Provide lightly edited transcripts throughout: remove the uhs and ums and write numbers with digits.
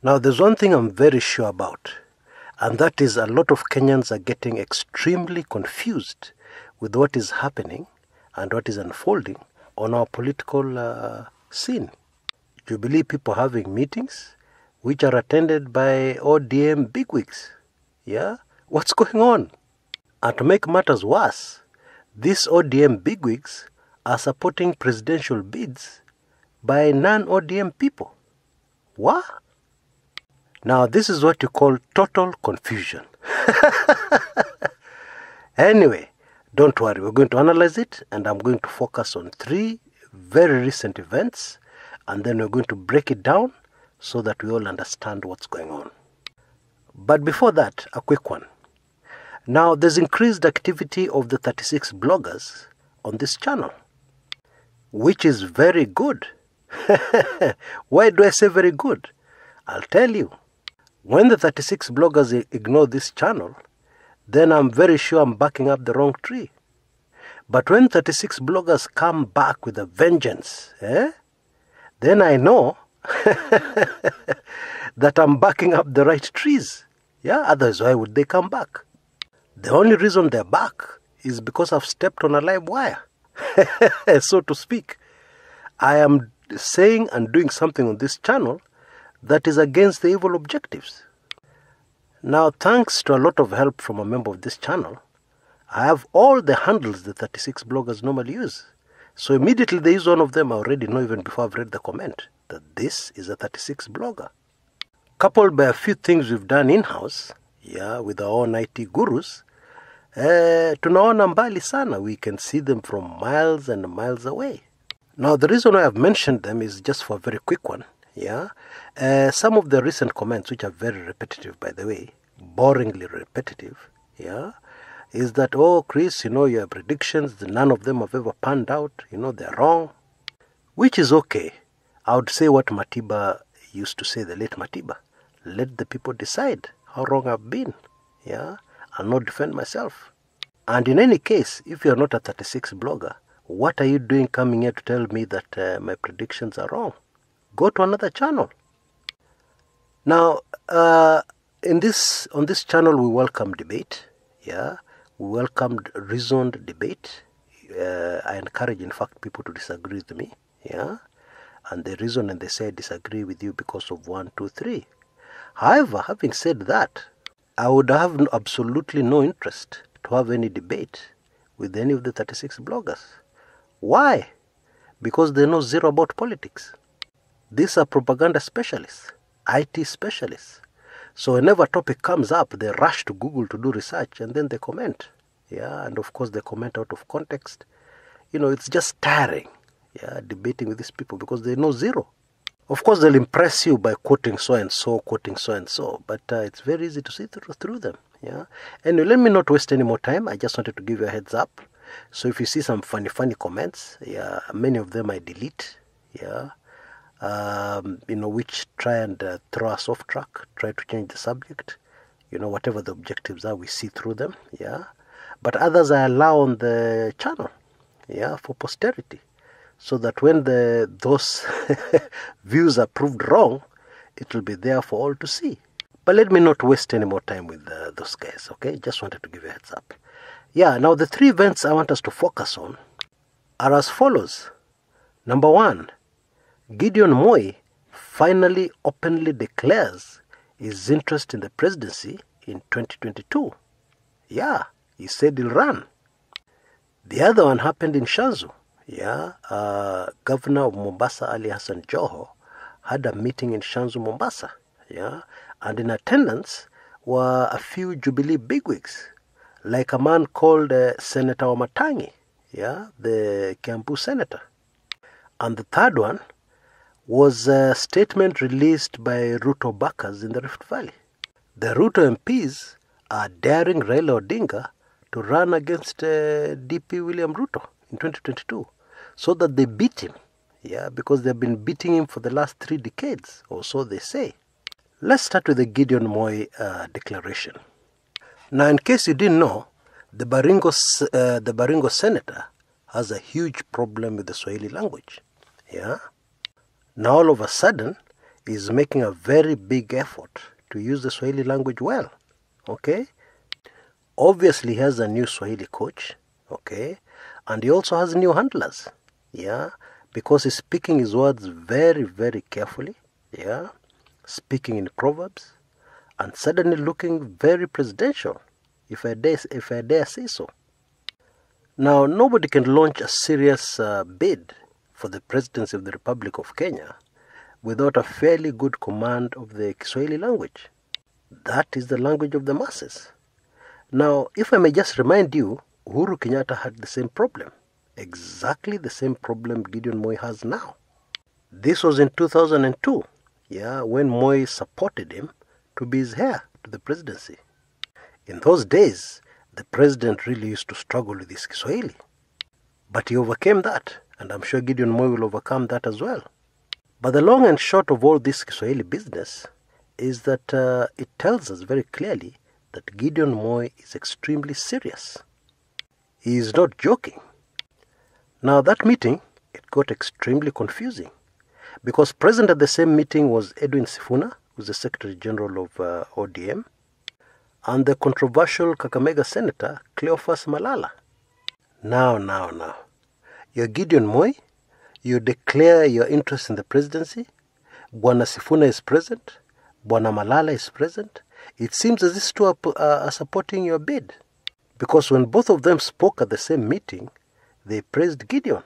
Now, there's one thing I'm very sure about, and that is a lot of Kenyans are getting extremely confused with what is happening and what is unfolding on our political scene. Jubilee people having meetings which are attended by ODM bigwigs. Yeah? What's going on? And to make matters worse, these ODM bigwigs are supporting presidential bids by non-ODM people. What? Now, this is what you call total confusion. Anyway, don't worry. We're going to analyze it, and I'm going to focus on 3 very recent events, and then we're going to break it down so that we all understand what's going on. But before that, a quick one. Now, there's increased activity of the 36 bloggers on this channel, which is very good. Why do I say very good? I'll tell you. When the 36 bloggers ignore this channel, then I'm very sure I'm backing up the wrong tree. But when 36 bloggers come back with a vengeance, then I know that I'm backing up the right trees. Yeah, otherwise why would they come back? The only reason they're back is because I've stepped on a live wire, so to speak. I am saying and doing something on this channel that is against the evil objectives. Now, thanks to a lot of help from a member of this channel, I have all the handles the 36 bloggers normally use. So immediately they use one of them, I already know even before I've read the comment that this is a 36 blogger. Coupled by a few things we've done in-house, with our own IT gurus, tunaona mbali sana. We can see them from miles and miles away. Now, the reason why I've mentioned them is just for a very quick one. Some of the recent comments, which are very repetitive, by the way, boringly repetitive, is that, oh, Chris, your predictions, none of them have ever panned out, they're wrong, which is okay. I would say what Matiba used to say, the late Matiba, let the people decide how wrong I've been, I'll not defend myself. And in any case, if you're not a 36 blogger, what are you doing coming here to tell me that my predictions are wrong? Go to another channel. Now, on this channel, we welcome debate. We welcome reasoned debate. I encourage, in fact, people to disagree with me. And they reason and they say I disagree with you because of 1, 2, 3. However, having said that, I would have absolutely no interest to have any debate with any of the 36 bloggers. Why? Because they know zero about politics. These are propaganda specialists, IT specialists. So whenever a topic comes up, they rush to Google to do research and then they comment. And of course they comment out of context. It's just tiring, debating with these people because they know zero. Of course, they'll impress you by quoting so-and-so, but it's very easy to see through them. Anyway, let me not waste any more time. I just wanted to give you a heads up. So if you see some funny comments, many of them I delete, which try and throw us off track, try to change the subject, whatever the objectives are, we see through them, But others I allow on the channel, for posterity, so that when those views are proved wrong, it will be there for all to see. But let me not waste any more time with those guys, okay? Just wanted to give you a heads up. Now the 3 events I want us to focus on are as follows. Number 1, Gideon Moi finally openly declares his interest in the presidency in 2022. He said he'll run. The other one happened in Shanzu. Governor of Mombasa, Ali Hassan Joho, had a meeting in Shanzu, Mombasa. And in attendance were a few Jubilee bigwigs, like a man called Senator Wamatangi, the Kiambu senator. And the third one was a statement released by Ruto backers in the Rift Valley. The Ruto MPs are daring Raila Odinga to run against DP William Ruto in 2022 so that they beat him, because they've been beating him for the last 3 decades, or so they say. Let's start with the Gideon Moi declaration. Now, in case you didn't know, the Baringo senator has a huge problem with the Swahili language. Now, all of a sudden, is making a very big effort to use the Swahili language well. Okay? Obviously, he has a new Swahili coach. Okay? And he also has new handlers. Yeah? Because he's speaking his words very, very carefully. Yeah? Speaking in proverbs. And suddenly looking very presidential, if I dare say so. Now, nobody can launch a serious bid for the presidency of the Republic of Kenya without a fairly good command of the Kiswahili language. That is the language of the masses. Now, if I may just remind you, Uhuru Kenyatta had the same problem. Exactly the same problem Gideon Moi has now. This was in 2002, when Moi supported him to be his heir to the presidency. In those days, the president really used to struggle with his Kiswahili. But he overcame that, and I'm sure Gideon Moi will overcome that as well. But the long and short of all this Kiswahili business is that it tells us very clearly that Gideon Moi is extremely serious. He is not joking. Now that meeting, it got extremely confusing because present at the same meeting was Edwin Sifuna, who's the Secretary General of ODM, and the controversial Kakamega Senator, Cleophas Malala. Now. You're Gideon Moi, you declare your interest in the presidency, Bwana Sifuna is present, Bwana Malala is present. It seems as these two are supporting your bid. Because when both of them spoke at the same meeting, they praised Gideon.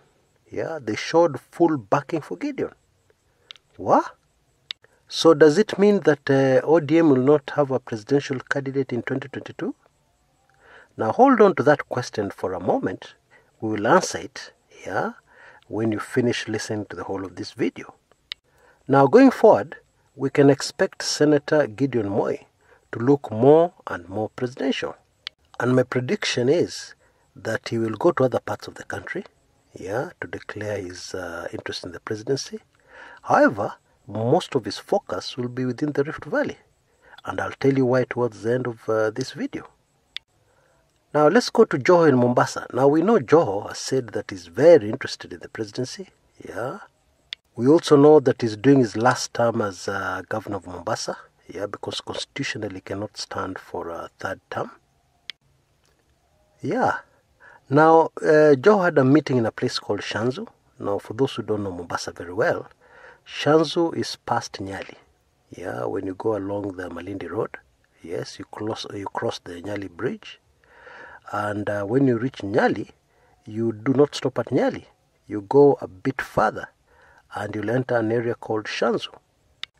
Yeah, they showed full backing for Gideon. What? So does it mean that ODM will not have a presidential candidate in 2022? Now hold on to that question for a moment. We will answer it, when you finish listening to the whole of this video. Now going forward, we can expect Senator Gideon Moi to look more and more presidential. And my prediction is that he will go to other parts of the country, to declare his interest in the presidency. However, most of his focus will be within the Rift Valley. And I'll tell you why towards the end of this video. Now let's go to Joho in Mombasa. Now we know Joho has said that he's very interested in the presidency. We also know that he's doing his last term as governor of Mombasa. Because constitutionally cannot stand for a third term. Now, Joho had a meeting in a place called Shanzu. Now, for those who don't know Mombasa very well, Shanzu is past Nyali. When you go along the Malindi Road, yes, you cross the Nyali Bridge. And when you reach Nyali, you do not stop at Nyali. You go a bit further, and you'll enter an area called Shanzu.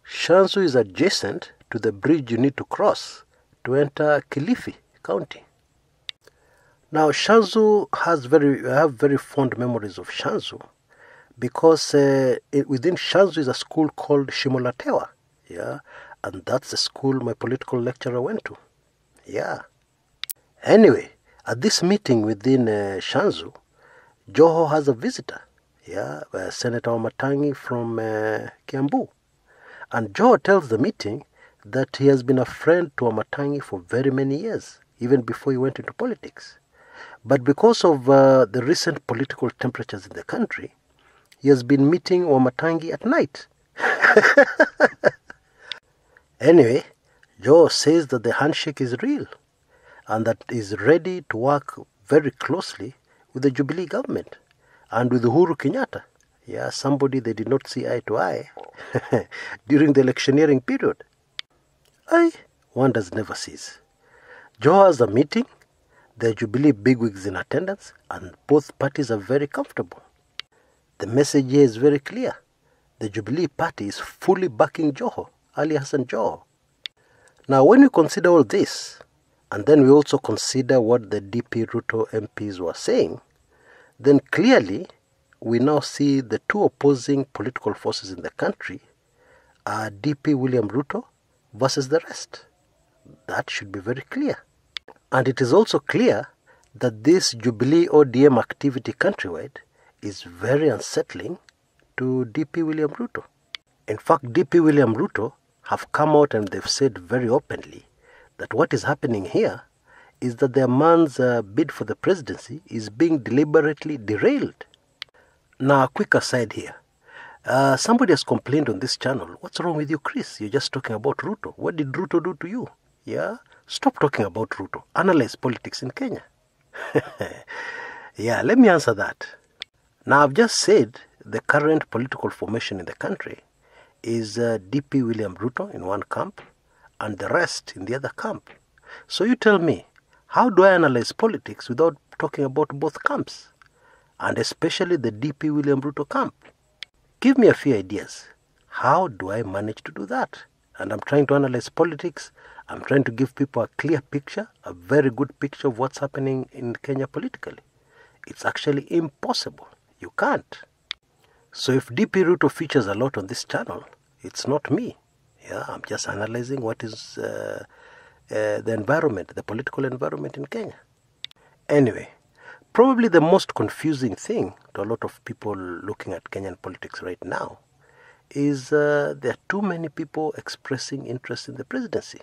Shanzu is adjacent to the bridge you need to cross to enter Kilifi County. Now, Shanzu I have very fond memories of Shanzu because within Shanzu is a school called Shimolatewa, and that's the school my political lecturer went to, Anyway, at this meeting within Shanzu, Joho has a visitor, Senator Wamatangi from Kiambu, and Joho tells the meeting that he has been a friend to Wamatangi for very many years, even before he went into politics. But because of the recent political temperatures in the country, he has been meeting Wamatangi at night. Anyway, Joe says that the handshake is real and that he is ready to work very closely with the Jubilee government and with Uhuru Kenyatta. Somebody they did not see eye to eye during the electioneering period. One does never cease. Joe has a meeting. The Jubilee bigwigs in attendance, and both parties are very comfortable. The message here is very clear. The Jubilee party is fully backing Joho, Ali Hassan Joho. Now, when you consider all this, and then we also consider what the DP Ruto MPs were saying, then clearly we now see the two opposing political forces in the country are DP William Ruto versus the rest. That should be very clear. And it is also clear that this Jubilee ODM activity countrywide is very unsettling to DP William Ruto. In fact, DP William Ruto have come out and they've said very openly that what is happening here is that their man's bid for the presidency is being deliberately derailed. Now, a quick aside here. Somebody has complained on this channel, what's wrong with you, Chris? You're just talking about Ruto. What did Ruto do to you? Yeah? Stop talking about Ruto. Analyze politics in Kenya. Yeah, let me answer that. Now, I've just said the current political formation in the country is DP William Ruto in one camp and the rest in the other camp. So you tell me, how do I analyze politics without talking about both camps? And especially the DP William Ruto camp. Give me a few ideas. How do I manage to do that? And I'm trying to analyze politics. I'm trying to give people a clear picture, a very good picture of what's happening in Kenya politically. It's actually impossible. You can't. So if DP Ruto features a lot on this channel, it's not me. Yeah, I'm just analyzing what is the environment, the political environment in Kenya. Anyway, probably the most confusing thing to a lot of people looking at Kenyan politics right now is there are too many people expressing interest in the presidency.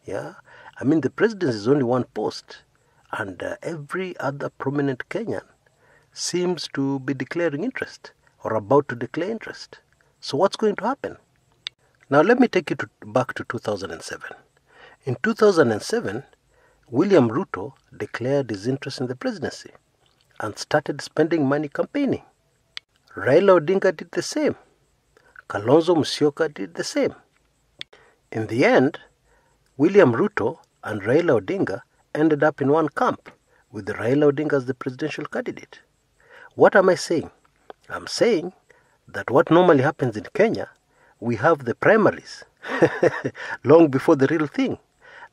Yeah, I mean, the presidency is only one post, and every other prominent Kenyan seems to be declaring interest or about to declare interest. So what's going to happen? Now let me take you back to 2007. In 2007, William Ruto declared his interest in the presidency and started spending money campaigning. Raila Odinga did the same. Kalonzo Musyoka did the same. In the end, William Ruto and Raila Odinga ended up in one camp with Raila Odinga as the presidential candidate. What am I saying? I'm saying that what normally happens in Kenya, we have the primaries long before the real thing.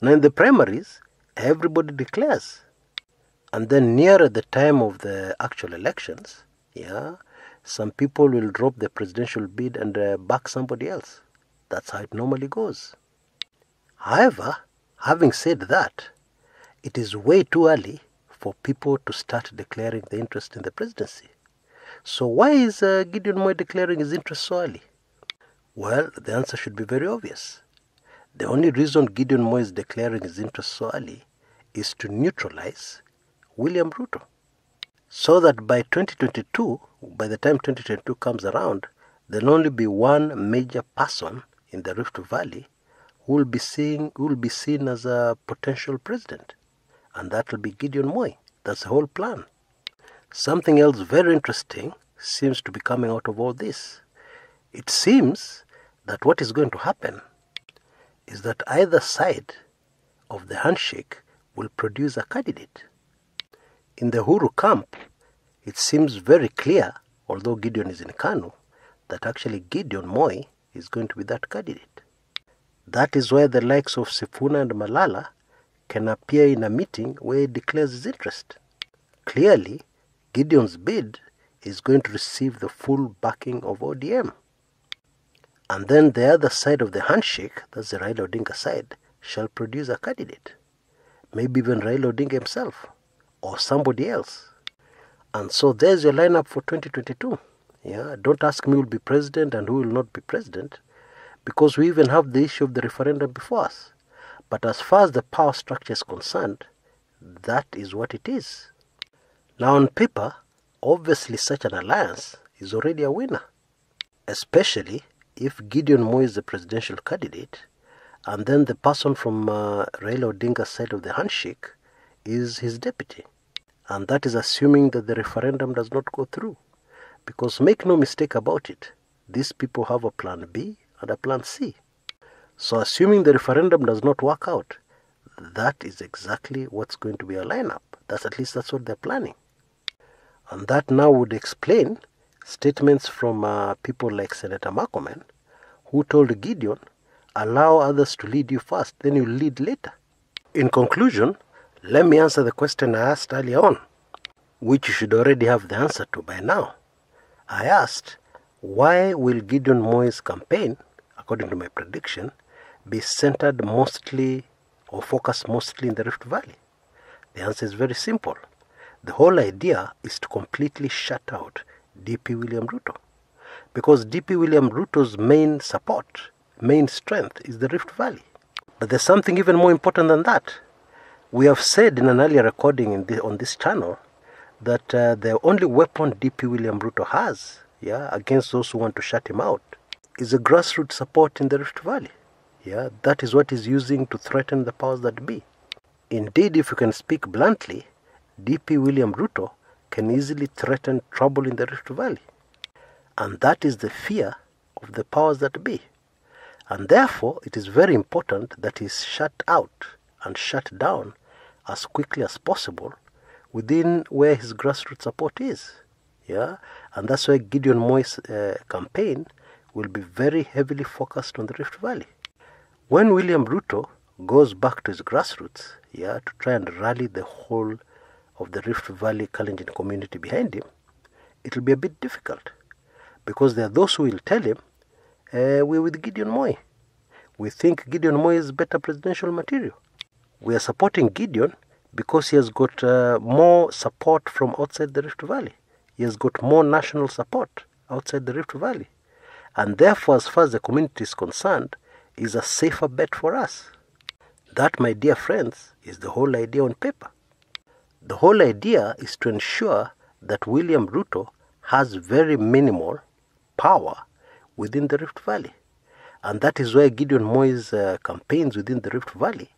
Now in the primaries, everybody declares. And then nearer the time of the actual elections, yeah, some people will drop the presidential bid and back somebody else. That's how it normally goes. However, having said that, it is way too early for people to start declaring the interest in the presidency. So why is Gideon Moi declaring his interest so early? Well, the answer should be very obvious. The only reason Gideon Moi is declaring his interest so early is to neutralize William Ruto, so that by 2022, by the time 2022 comes around, there'll only be one major person in the Rift Valley who will be seen as a potential president, and that will be Gideon Moi. That's the whole plan. Something else very interesting seems to be coming out of all this. It seems that what is going to happen is that either side of the handshake will produce a candidate. In the Huru camp, it seems very clear, although Gideon is in Kanu, that actually Gideon Moi is going to be that candidate. That is why the likes of Sifuna and Malala can appear in a meeting where he declares his interest. Clearly, Gideon's bid is going to receive the full backing of ODM. And then the other side of the handshake, that's the Raila Odinga side, shall produce a candidate. Maybe even Raila Odinga himself, or somebody else. And so there's your lineup for 2022. Yeah, don't ask me who will be president and who will not be president, because we even have the issue of the referendum before us. But as far as the power structure is concerned, that is what it is. Now on paper, obviously such an alliance is already a winner, especially if Gideon Moi is the presidential candidate, and then the person from Raila Odinga's side of the handshake is his deputy. And that is assuming that the referendum does not go through. Because make no mistake about it, these people have a plan B and a plan C. So assuming the referendum does not work out, that is exactly what's going to be a lineup. At least that's what they're planning. And that now would explain statements from people like Senator Marcoman, who told Gideon, allow others to lead you first, then you lead later. In conclusion, let me answer the question I asked earlier on, which you should already have the answer to by now. I asked, why will Gideon Moi's campaign, according to my prediction, be centered mostly or focused mostly in the Rift Valley? The answer is very simple. The whole idea is to completely shut out DP William Ruto. Because DP William Ruto's main support, main strength is the Rift Valley. But there's something even more important than that. We have said in an earlier recording on this channel that the only weapon DP William Ruto has against those who want to shut him out, is a grassroots support in the Rift Valley. That is what he's using to threaten the powers that be. Indeed, if you can speak bluntly, DP William Ruto can easily threaten trouble in the Rift Valley. And that is the fear of the powers that be. And therefore, it is very important that he's shut out and shut down as quickly as possible within where his grassroots support is. And that's why Gideon Moi's campaign will be very heavily focused on the Rift Valley. When William Ruto goes back to his grassroots, to try and rally the whole of the Rift Valley Kalenjin community behind him, it will be a bit difficult. Because there are those who will tell him, we're with Gideon Moi. We think Gideon Moi is better presidential material. We are supporting Gideon because he has got more support from outside the Rift Valley. He has got more national support outside the Rift Valley. And therefore, as far as the community is concerned, is a safer bet for us. That, my dear friends, is the whole idea on paper. The whole idea is to ensure that William Ruto has very minimal power within the Rift Valley. And that is why Gideon Moi's campaigns within the Rift Valley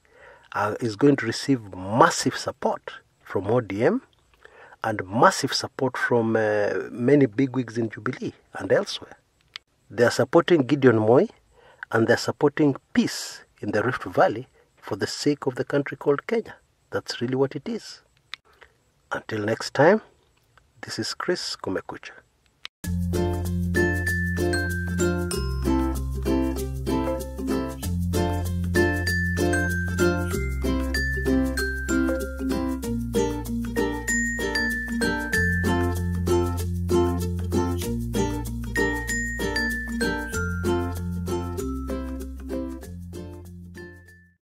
is going to receive massive support from ODM and massive support from many bigwigs in Jubilee and elsewhere. They are supporting Gideon Moi and they are supporting peace in the Rift Valley for the sake of the country called Kenya. That's really what it is. Until next time, this is Chris Kumekucha.